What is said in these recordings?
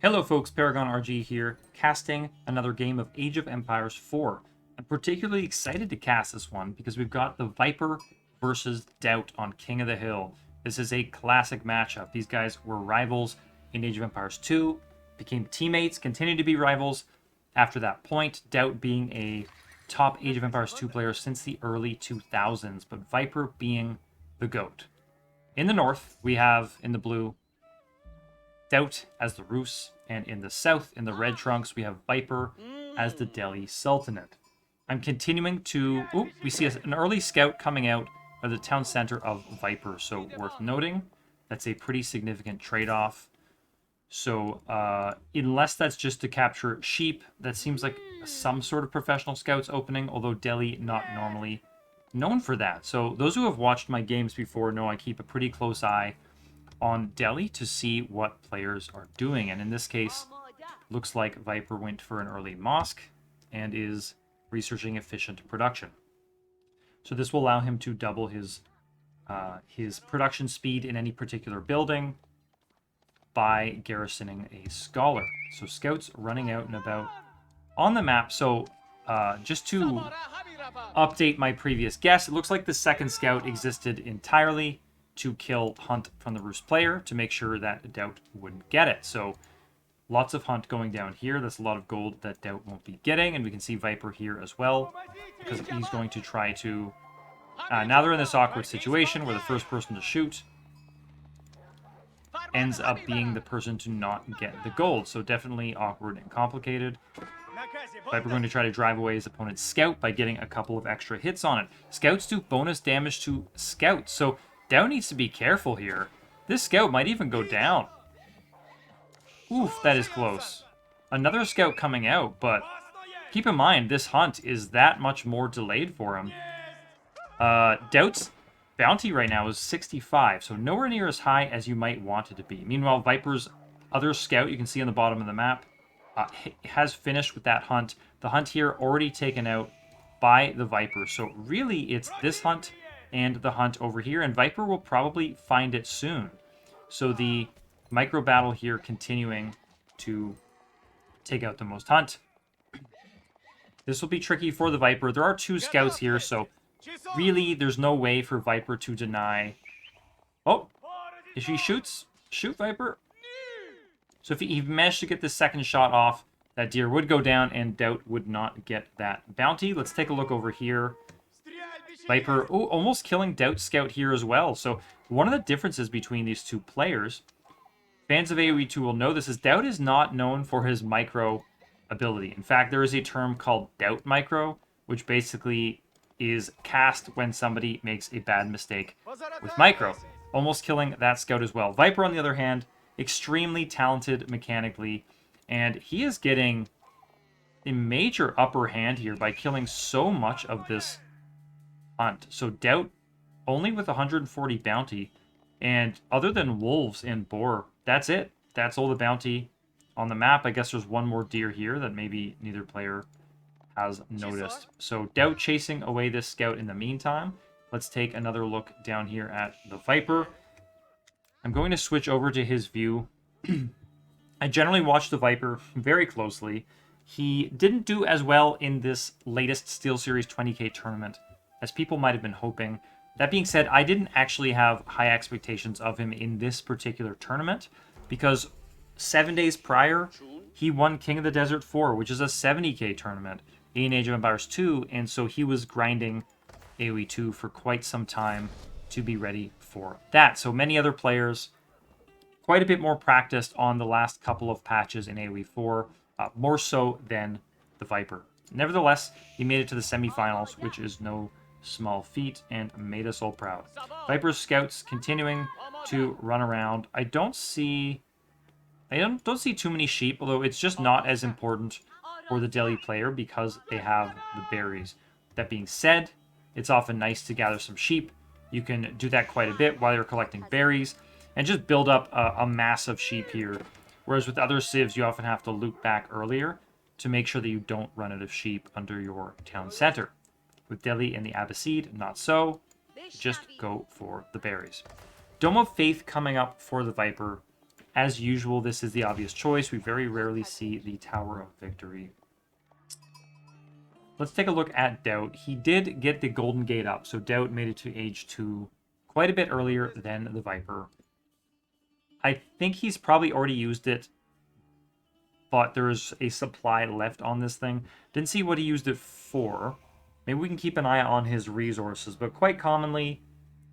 Hello folks, Paragon RG here, casting another game of Age of Empires 4. I'm particularly excited to cast this one because we've got the Viper versus DauT on King of the Hill. This is a classic matchup. These guys were rivals in Age of Empires 2, became teammates, continued to be rivals after that point, DauT being a top Age of Empires 2 player since the early 2000s, but Viper being the GOAT. In the north, we have, in the blue, DauT as the Rus, and in the south, in the red trunks, we have Viper as the Delhi Sultanate. I'm continuing to... we see an early scout coming out of the town center of Viper, so worth noting. That's a pretty significant trade-off. So, unless that's just to capture sheep, that seems like some sort of professional scouts opening, although Delhi not normally known for that. So, those who have watched my games before know I keep a pretty close eye on Delhi to see what players are doing. And in this case, looks like Viper went for an early mosque and is researching efficient production. So this will allow him to double his production speed in any particular building by garrisoning a scholar. So scouts running out and about on the map. So just to update my previous guess, it looks like the second scout existed entirely to kill Hunt from the Rus player to make sure that DauT wouldn't get it. So lots of Hunt going down here. That's a lot of gold that DauT won't be getting. And we can see Viper here as well, because he's going to try to... now they're in this awkward situation where the first person to shoot ends up being the person to not get the gold. So definitely awkward and complicated. Viper going to try to drive away his opponent's scout by getting a couple of extra hits on it. Scouts do bonus damage to scouts, so DauT needs to be careful here. This scout might even go down. Oof, that is close. Another scout coming out, but keep in mind, this Hunt is that much more delayed for him. DauT's bounty right now is 65, so nowhere near as high as you might want it to be. Meanwhile, Viper's other scout, you can see on the bottom of the map, has finished with that Hunt. The Hunt here already taken out by the Viper, so really it's this Hunt and the Hunt over here, and Viper will probably find it soon. So the micro battle here continuing to take out the most Hunt. This will be tricky for the Viper. There are two scouts here, so really there's no way for Viper to deny... Oh, if he shoots, shoot Viper. So if he managed to get the second shot off, that deer would go down and DauT would not get that bounty. Let's take a look over here. Viper, almost killing DauT's scout here as well. So one of the differences between these two players, fans of AoE 2 will know this, is DauT is not known for his micro ability. In fact, there is a term called DauT micro, which basically is cast when somebody makes a bad mistake with micro. Almost killing that scout as well. Viper, on the other hand, extremely talented mechanically, and he is getting a major upper hand here by killing so much of this Hunt. So DauT only with 140 bounty, and other than wolves and boar, that's it. That's all the bounty on the map. I guess there's one more deer here that maybe neither player has noticed. So DauT chasing away this scout in the meantime. Let's take another look down here at the Viper. I'm going to switch over to his view. I generally watch the Viper very closely. He didn't do as well in this latest SteelSeries 20k tournament as people might have been hoping. That being said, I didn't actually have high expectations of him in this particular tournament, because 7 days prior, he won King of the Desert 4, which is a 70k tournament in Age of Empires 2, and so he was grinding AoE 2 for quite some time to be ready for that. So many other players, quite a bit more practiced on the last couple of patches in AoE 4, more so than the Viper. Nevertheless, he made it to the semifinals, which is no small feat, and made us all proud. Viper's scouts continuing to run around. I don't see too many sheep, although it's just not as important for the Delhi player because they have the berries. That being said, it's often nice to gather some sheep. You can do that quite a bit while you're collecting berries and just build up a mass of sheep here. Whereas with other civs, you often have to loop back earlier to make sure that you don't run out of sheep under your town center. With Delhi and the Abbasid, not so. Just go for the berries. Dome of Faith coming up for the Viper As usual, this is the obvious choice. We very rarely see the Tower of Victory. Let's take a look at DauT. He did get the Golden Gate up, so DauT made it to age 2 quite a bit earlier than the Viper. I think he's probably already used it, but there's a supply left on this thing. Didn't see what he used it for. Maybe we can keep an eye on his resources, but quite commonly,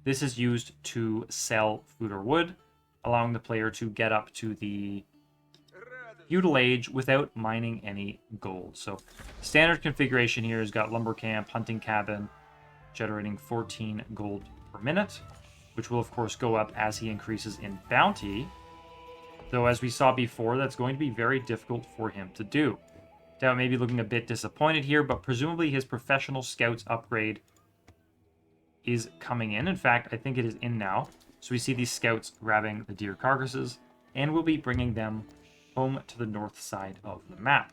this is used to sell food or wood, allowing the player to get up to the feudal age without mining any gold. So standard configuration here has got lumber camp, hunting cabin, generating 14 gold per minute, which will of course go up as he increases in bounty. Though as we saw before, that's going to be very difficult for him to do. DauT may be looking a bit disappointed here, but presumably his professional scouts upgrade is coming in. In fact, I think it is in now. So we see these scouts grabbing the deer carcasses, and we'll be bringing them home to the north side of the map.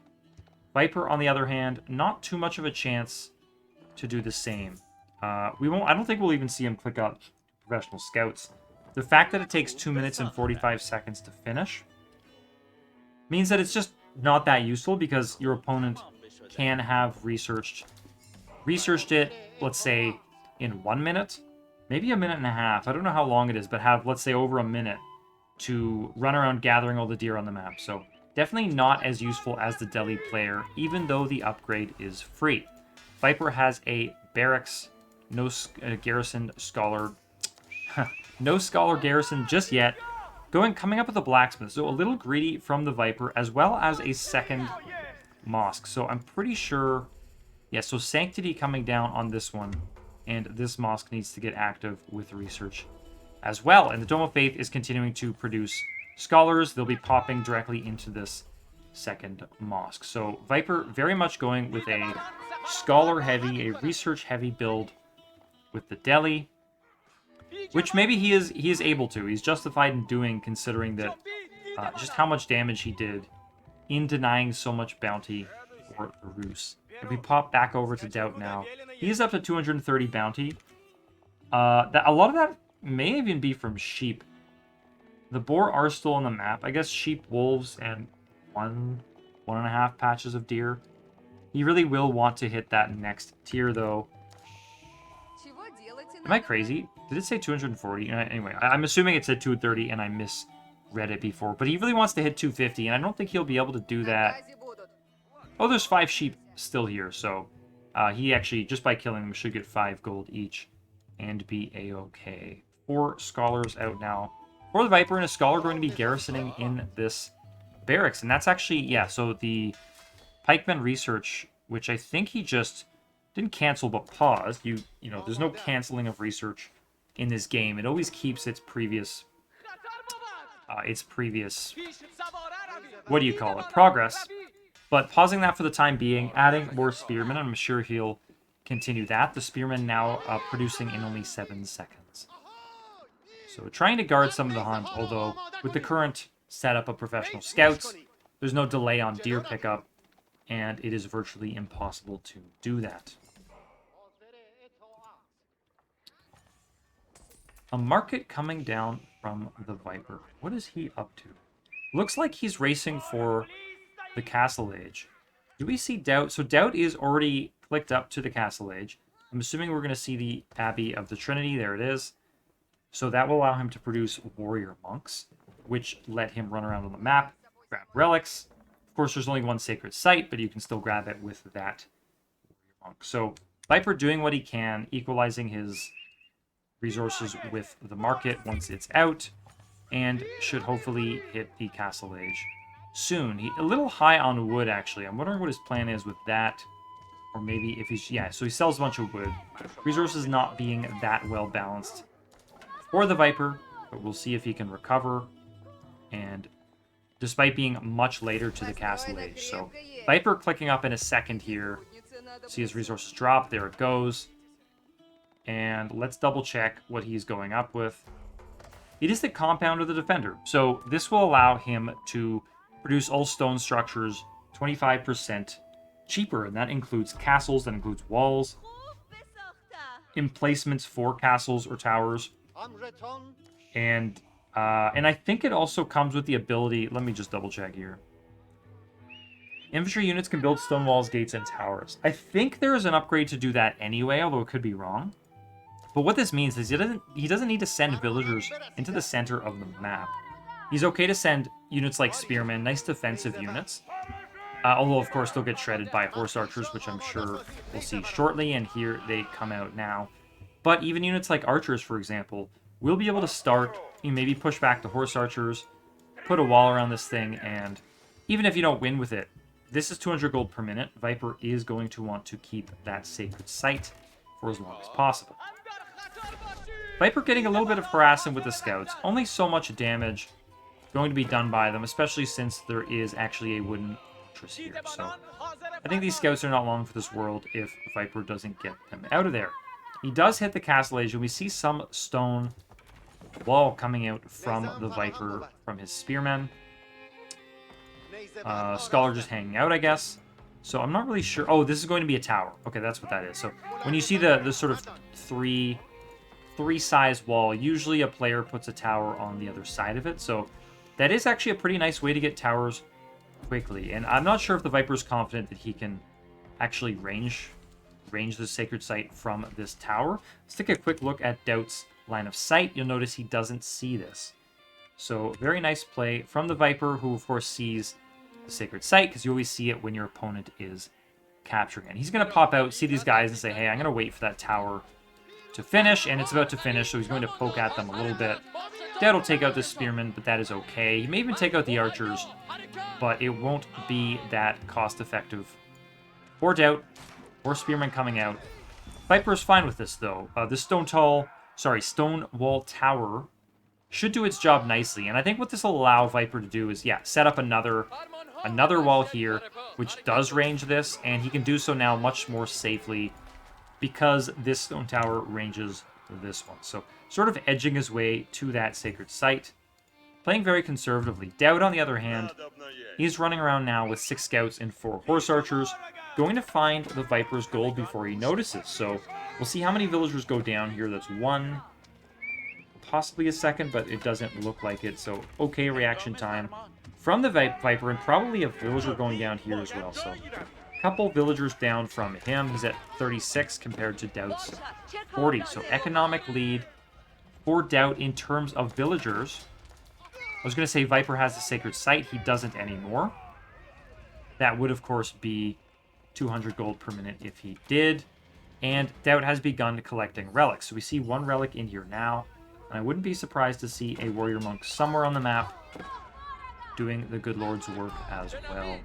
Viper, on the other hand, not too much of a chance to do the same. I don't think we'll even see him click up professional scouts. The fact that it takes 2 minutes and 45 seconds to finish means that it's just not that useful, because your opponent can have researched it, let's say, in 1 minute, maybe a minute and a half. I don't know how long it is, but have, let's say, over a minute to run around gathering all the deer on the map. So definitely not as useful as the Delhi player, even though the upgrade is free. Viper has a barracks, no garrison scholar, no scholar garrison just yet. Coming up with a blacksmith, so a little greedy from the Viper, as well as a second mosque. So I'm pretty sure, yeah, so Sanctity coming down on this one, and this mosque needs to get active with research as well. And the Dome of Faith is continuing to produce scholars. They'll be popping directly into this second mosque. So Viper very much going with a scholar-heavy, a research-heavy build with the Delhi, which maybe he is able to. He's justified in doing, considering that just how much damage he did in denying so much bounty for the Rus. If we pop back over to DauT now, he's up to 230 bounty. A lot of that may even be from sheep. The boar are still on the map. I guess sheep, wolves, and one and a half patches of deer. He really will want to hit that next tier, though. Am I crazy? Did it say 240? Anyway, I'm assuming it said 230, and I misread it before. But he really wants to hit 250, and I don't think he'll be able to do that. Oh, there's 5 sheep still here, so he actually, just by killing them, should get 5 gold each and be a-okay. 4 scholars out now for the Viper, and a scholar going to be garrisoning in this barracks. And that's actually, yeah, so the pikeman research, which I think he just didn't cancel but paused. You know, there's no canceling of research in this game. It always keeps its previous what do you call it, progress. But pausing that for the time being, adding more spearmen. I'm sure he'll continue that. The spearmen now producing in only 7 seconds. So trying to guard some of the hunt, although with the current setup of professional scouts, there's no delay on deer pickup, and it is virtually impossible to do that. A market coming down from the Viper. What is he up to? Looks like he's racing for the Castle Age. Do we see DauT? So DauT is already clicked up to the Castle Age. I'm assuming we're going to see the Abbey of the Trinity. There it is. So that will allow him to produce warrior monks, which let him run around on the map, grab relics. Of course, there's only one sacred site, but you can still grab it with that warrior monk. So Viper doing what he can, equalizing his resources with the market once it's out, and should hopefully hit the Castle Age soon. He a little high on wood, actually. I'm wondering what his plan is with that, or maybe if he's, yeah, so he sells a bunch of wood. Resources not being that well balanced for the Viper, but we'll see if he can recover, and despite being much later to the Castle Age. So Viper clicking up in a second here. See his resources drop. There it goes. And let's double check what he's going up with. It is the Compound of the Defender. So this will allow him to produce all stone structures 25% cheaper. And that includes castles, that includes walls, emplacements for castles or towers. And And I think it also comes with the ability... Let me just double check here. Infantry units can build stone walls, gates, and towers. I think there is an upgrade to do that anyway, although it could be wrong. But what this means is he doesn't need to send villagers into the center of the map. He's okay to send units like spearmen, nice defensive units. Although, of course, they'll get shredded by horse archers, which I'm sure we'll see shortly, and here they come out now. But even units like archers, for example, will be able to start, maybe push back the horse archers, put a wall around this thing, and even if you don't win with it, this is 200 gold per minute. Viper is going to want to keep that sacred site for as long as possible. Viper getting a little bit of harassing with the scouts. Only so much damage going to be done by them, especially since there is actually a wooden fortress here. So I think these scouts are not long for this world if Viper doesn't get them out of there. He does hit the castle age, and we see some stone wall coming out from the Viper from his spearmen. Scholar just hanging out, I guess. So I'm not really sure. Oh, this is going to be a tower. Okay, that's what that is. So when you see the sort of three-size wall, usually a player puts a tower on the other side of it. So that is actually a pretty nice way to get towers quickly. And I'm not sure if the Viper is confident that he can actually range the sacred site from this tower. Let's take a quick look at DauT's line of sight. You'll notice he doesn't see this. So very nice play from the Viper, who of course sees the sacred site, because you always see it when your opponent is capturing it. He's going to pop out, see these guys, and say, hey, I'm going to wait for that tower to finish, and it's about to finish, so he's going to poke at them a little bit. That'll take out the spearmen, but that is okay. He may even take out the archers, but it won't be that cost-effective for DauT or spearmen coming out. Viper's fine with this, though. This stone wall tower should do its job nicely, and I think what this will allow Viper to do is, yeah, set up another wall here, which does range this, and he can do so now much more safely because this stone tower ranges this one. So sort of edging his way to that sacred site, playing very conservatively. DauT, on the other hand, he's running around now with 6 scouts and 4 horse archers, going to find the Viper's gold before he notices. So we'll see how many villagers go down here. That's 1, possibly a second, but it doesn't look like it. So okay reaction time from the Viper, and probably a villager going down here as well. So a couple villagers down from him. He's at 36 compared to DauT's 40. So economic lead for DauT in terms of villagers. I was going to say Viper has the sacred site. He doesn't anymore. That would, of course, be 200 gold per minute if he did. And DauT has begun collecting relics. So we see 1 relic in here now. And I wouldn't be surprised to see a warrior monk somewhere on the map doing the good Lord's work as well.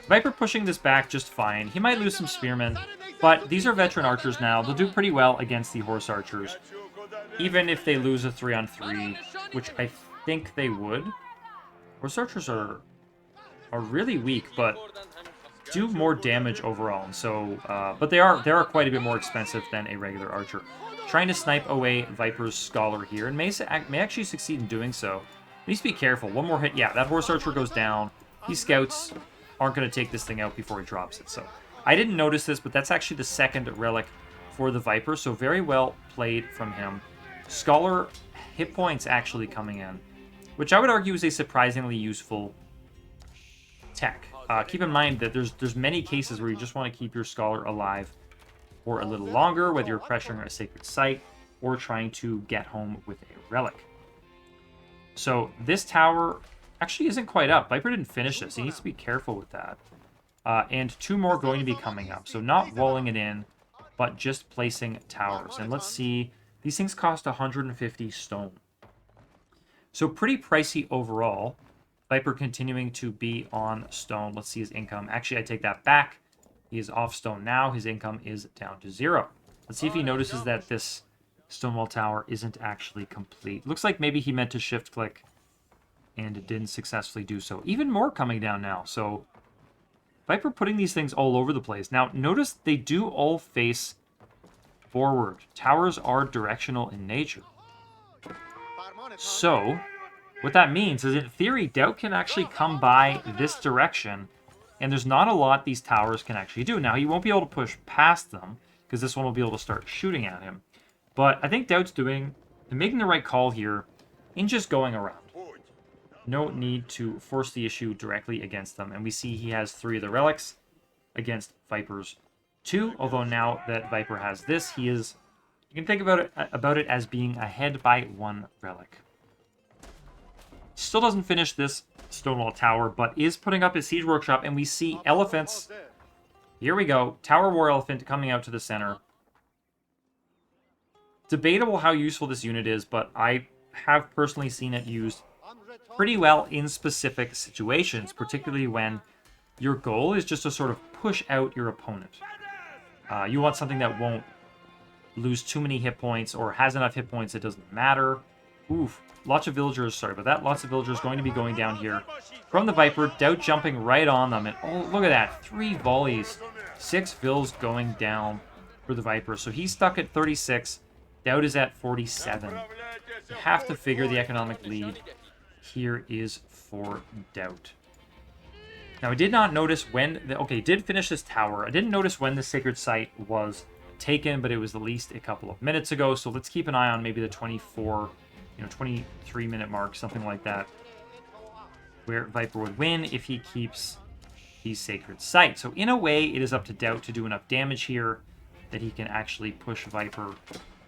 Viper pushing this back just fine. He might lose some spearmen, but these are veteran archers now. They'll do pretty well against the horse archers, even if they lose a 3-on-3, which I think they would. Horse archers are really weak, but do more damage overall. And so, but they are quite a bit more expensive than a regular archer. Trying to snipe away Viper's Scholar here, and may actually succeed in doing so. Needs to be careful. One more hit. Yeah, that horse archer goes down. These scouts aren't going to take this thing out before he drops it. So I didn't notice this, but that's actually the 2nd relic for the Viper. So very well played from him. Scholar hit points actually coming in, which I would argue is a surprisingly useful tech. Keep in mind that there's many cases where you just want to keep your Scholar alive for a little longer, whether you're pressuring a sacred site or trying to get home with a relic. So this tower actually isn't quite up. Viper didn't finish this. He needs to be careful with that. And 2 more going to be coming up. So not walling it in, but just placing towers. And let's see. These things cost 150 stone. So pretty pricey overall. Viper continuing to be on stone. Let's see his income. Actually, I take that back. He is off stone now. His income is down to 0. Let's see if he notices that this Stonewall Tower isn't actually complete. Looks like maybe he meant to shift click and it didn't successfully do so. Even more coming down now. So Viper putting these things all over the place. Now notice they do all face forward. Towers are directional in nature. So what that means is, in theory, DauT can actually come by this direction, and there's not a lot these towers can actually do. Now, he won't be able to push past them, because this one will be able to start shooting at him. But I think DauT's doing and making the right call here in just going around. No need to force the issue directly against them. And we see he has 3 of the relics against Viper's 2. Although now that Viper has this, he is... You can think about it as being ahead by 1 relic. Still doesn't finish this Stonewall Tower, but is putting up his Siege Workshop. And we see elephants. Here we go. Tower War Elephant coming out to the center. Debatable how useful this unit is, but I have personally seen it used pretty well in specific situations, particularly when your goal is just to sort of push out your opponent. You want something that won't lose too many hit points or has enough hit points it doesn't matter. Oof. Lots of villagers, sorry about that. Lots of villagers going to be going down here from the Viper. DauT jumping right on them. And oh, look at that. 3 volleys. 6 vills going down for the Viper. So he's stuck at 36. DauT is at 47. You have to figure the economic lead here is for DauT. Now, I did not notice when... Okay, did finish this tower. I didn't notice when the Sacred Site was taken, but it was at least a couple of minutes ago. So let's keep an eye on maybe the 23-minute mark, something like that, where Viper would win if he keeps these Sacred Sites. So in a way, it is up to DauT to do enough damage here that he can actually push Viper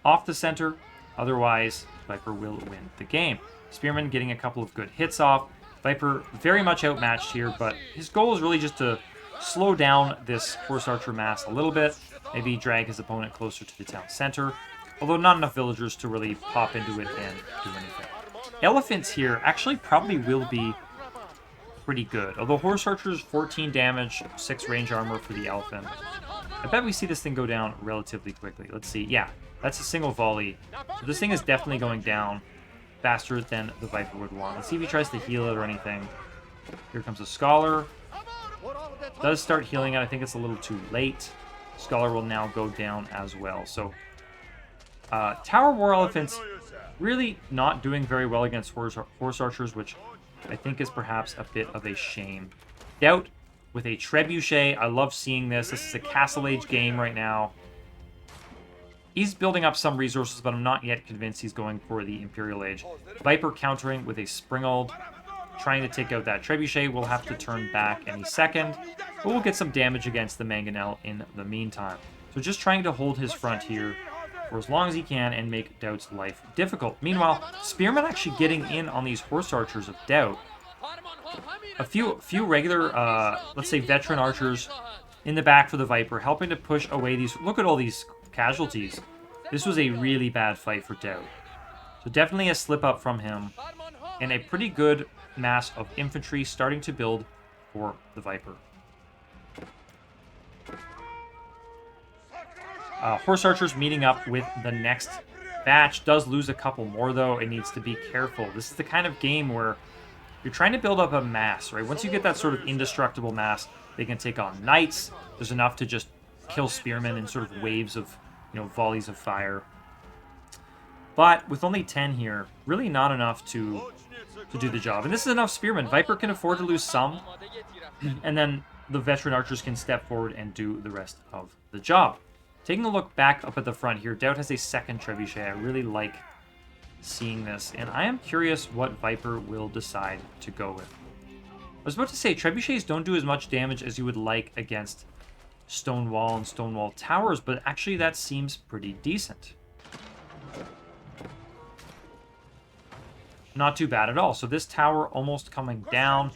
off the center. Otherwise, Viper will win the game. Spearman getting a couple of good hits off. Viper very much outmatched here, but his goal is really just to slow down this Horse Archer mass a little bit. Maybe drag his opponent closer to the town center. Although not enough villagers to really pop into it and do anything. Elephants here actually probably will be pretty good. Although Horse Archers, 14 damage, 6 range armor for the elephant. I bet we see this thing go down relatively quickly. Let's see. Yeah, that's a single volley. So this thing is definitely going down faster than the Viper would want. Let's see if he tries to heal it or anything. Here comes a Scholar. Does start healing it. I think it's a little too late. Scholar will now go down as well. So Tower War Elephants really not doing very well against Horse Archers, which I think is perhaps a bit of a shame. DauT with a Trebuchet. I love seeing this. This is a Castle Age game right now. He's building up some resources, but I'm not yet convinced he's going for the Imperial Age. Viper countering with a Springald, trying to take out that Trebuchet. We'll have to turn back any second, but we'll get some damage against the Mangonel in the meantime. So just trying to hold his front here for as long as he can and make DauT's life difficult. Meanwhile, Spearman actually getting in on these Horse Archers of DauT. A few regular, let's say veteran archers in the back for the Viper, helping to push away these... Look at all these casualties. This was a really bad fight for DauT. So definitely a slip up from him. And a pretty good mass of infantry starting to build for the Viper. Horse Archers meeting up with the next batch. Does lose a couple more, though. It needs to be careful. This is the kind of game where you're trying to build up a mass, right? Once you get that sort of indestructible mass, they can take on Knights. There's enough to just kill Spearmen in sort of waves of, volleys of fire. But with only 10 here, really not enough to do the job. And this is enough Spearmen. Viper can afford to lose some, and then the veteran archers can step forward and do the rest of the job. Taking a look back up at the front here, DauT has a second Trebuchet. I really like seeing this, and I am curious what Viper will decide to go with. I was about to say, Trebuchets don't do as much damage as you would like against Stonewall and Stonewall Towers, but actually that seems pretty decent. Not too bad at all. So this tower almost coming down.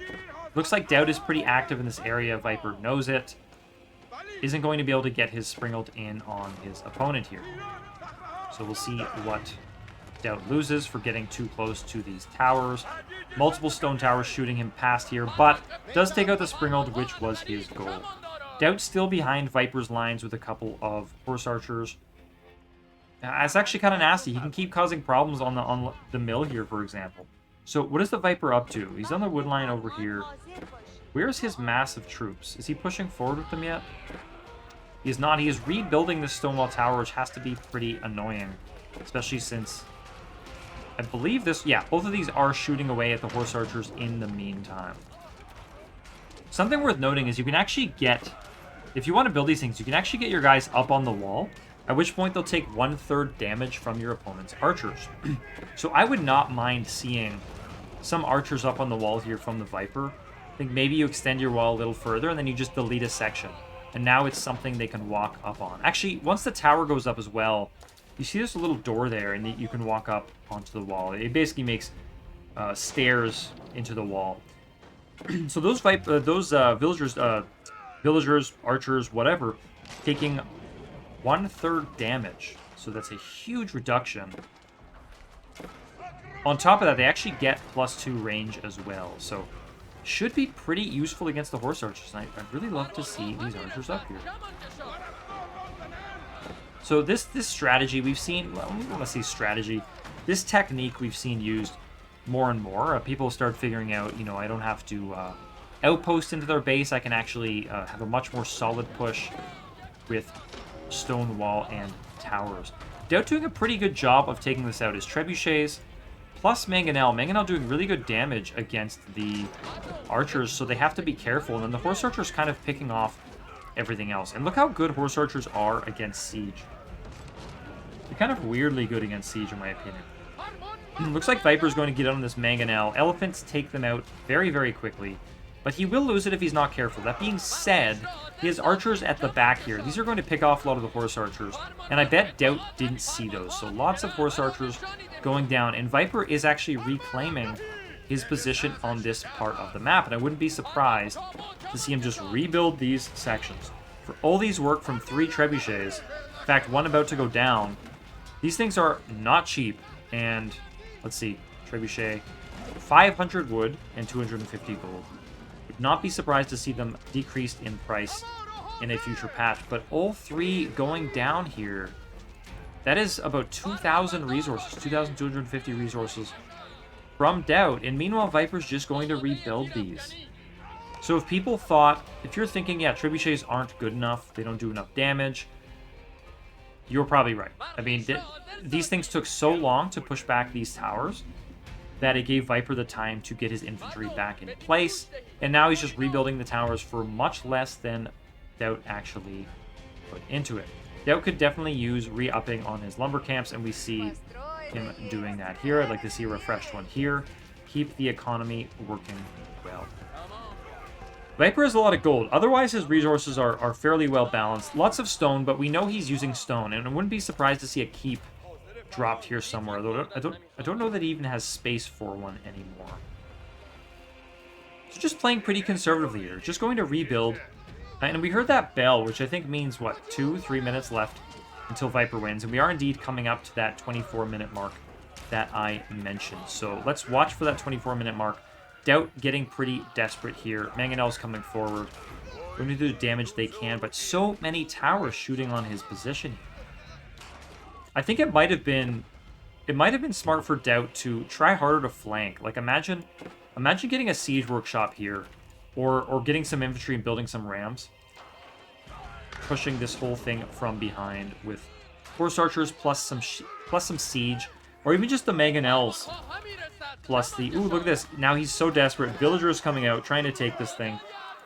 Looks like DauT is pretty active in this area. Viper knows it. Isn't going to be able to get his Springald in on his opponent here. So we'll see what DauT loses for getting too close to these towers. Multiple stone towers shooting him past here, but does take out the Springald, which was his goal. DauT still behind Viper's lines with a couple of Horse Archers. It's actually kind of nasty. He can keep causing problems on the mill here, for example. So what is the Viper up to? He's on the wood line over here. Where's his massive troops? Is he pushing forward with them yet? He is not. He is rebuilding the Stonewall Tower, which has to be pretty annoying. Especially since I believe this... Yeah, both of these are shooting away at the Horse Archers in the meantime. Something worth noting is you can actually get... If you want to build these things, you can actually get your guys up on the wall at which point they'll take 1/3 damage from your opponent's archers. So I would not mind seeing some archers up on the wall here from the Viper. I think maybe you extend your wall a little further, and then you just delete a section. And now it's something they can walk up on. Actually, once the tower goes up as well, you see this little door there, and you can walk up onto the wall. It basically makes stairs into the wall. So those villagers, archers, whatever, taking 1/3 damage. So that's a huge reduction. On top of that, they actually get +2 range as well. So should be pretty useful against the horse archers. And I'd really love to see these archers up here. So this strategy we've seen, well, we want to see strategy. This technique we've seen used more and more. People start figuring out, you know, I don't have to outpost into their base. I can actually have a much more solid push with stone wall and towers. DauT doing a pretty good job of taking this out. His trebuchets plus Mangonel. Mangonel doing really good damage against the archers, so they have to be careful. And then the horse archers kind of picking off everything else. And look how good horse archers are against siege. They're kind of weirdly good against siege, in my opinion. Looks like Viper's going to get on this Mangonel. Elephants take them out very, very quickly. But he will lose it if he's not careful. That being said, he has archers at the back here. These are going to pick off a lot of the horse archers. And I bet DauT didn't see those. So lots of horse archers going down. And Viper is actually reclaiming his position on this part of the map. And I wouldn't be surprised to see him just rebuild these sections. For all these work from 3 trebuchets, in fact, one about to go down, these things are not cheap. And let's see, trebuchet, 500 wood and 250 gold. Would not be surprised to see them decreased in price in a future patch. But all 3 going down here, that is about 2,000 resources, 2,250 resources from DauT. And meanwhile, Viper's just going to rebuild these. So if people thought, if you're thinking, yeah, trebuchets aren't good enough, they don't do enough damage, you're probably right. I mean, these things took so long to push back these towers that it gave Viper the time to get his infantry back in place. And now he's just rebuilding the towers for much less than DauT actually put into it. DauT could definitely use re-upping on his lumber camps, and we see him doing that here. I'd like to see a refreshed one here. Keep the economy working well. Viper has a lot of gold. Otherwise, his resources are fairly well balanced. Lots of stone, but we know he's using stone, and I wouldn't be surprised to see a keep dropped here somewhere. Though I don't know that he even has space for one anymore. So just playing pretty conservatively here. Just going to rebuild. And we heard that bell, which I think means, what, 2-3 minutes left until Viper wins. And we are indeed coming up to that 24-minute mark that I mentioned. So let's watch for that 24-minute mark. DauT getting pretty desperate here. Mangonel's coming forward. Going to do the damage they can, but so many towers shooting on his position here. I think it might have been smart for DauT to try harder to flank. Like imagine getting a siege workshop here, or getting some infantry and building some rams, pushing this whole thing from behind with horse archers plus some siege, or even just the Mangonels plus the ooh, look at this. Now he's so desperate. Villagers coming out trying to take this thing,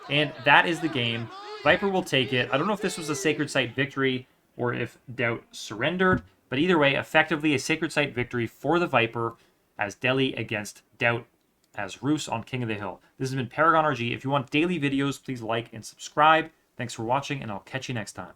and that is the game. Viper will take it. I don't know if this was a Sacred Site victory or if DauT surrendered. But either way, effectively a Sacred Site victory for the Viper as Delhi against DauT as Roos on King of the Hill. This has been Paragon RG. If you want daily videos, please like and subscribe. Thanks for watching, and I'll catch you next time.